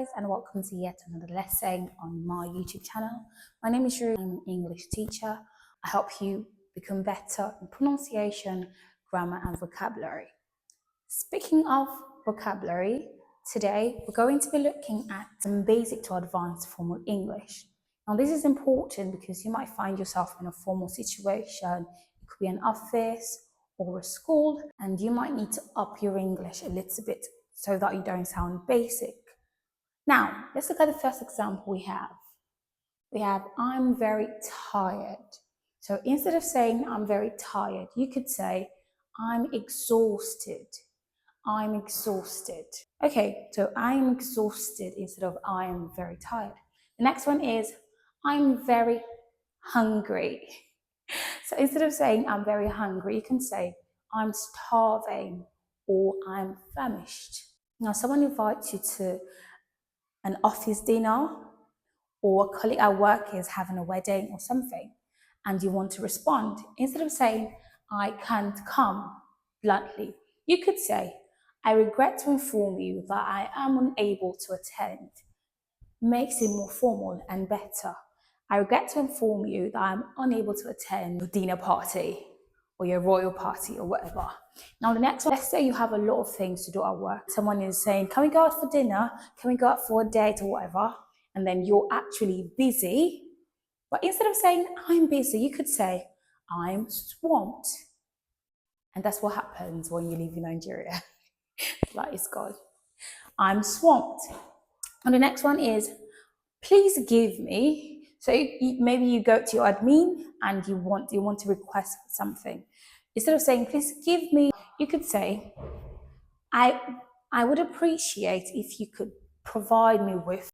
guys, and welcome to yet another lesson on my YouTube channel. My name is Ruth. I'm an English teacher. I help you become better in pronunciation, grammar and vocabulary. Speaking of vocabulary, today we're going to be looking at some basic to advanced formal English. Now this is important because you might find yourself in a formal situation. It could be an office or a school, and you might need to up your English a little bit so that you don't sound basic. Now, let's look at the first example we have. We have, I'm very tired. So instead of saying I'm very tired, you could say, I'm exhausted. I'm exhausted. Okay, so I'm exhausted instead of I'm very tired. The next one is, I'm very hungry. So instead of saying I'm very hungry, you can say, I'm starving or I'm famished. Now, someone invites you to an office dinner, or a colleague at work is having a wedding or something, and you want to respond. Instead of saying, I can't come, bluntly, you could say, I regret to inform you that I am unable to attend. Makes it more formal and better. I regret to inform you that I'm unable to attend your dinner party or your royal party or whatever. Now the next one, let's say you have a lot of things to do at work. Someone is saying, can we go out for dinner? Can we go out for a date or whatever? And then you're actually busy. But instead of saying, I'm busy, you could say, I'm swamped. And that's what happens when you live in Nigeria. Like it's God. I'm swamped. And the next one is, please give me. So maybe you go to your admin and you want to request something. Instead of saying, please give me, you could say, I would appreciate if you could provide me with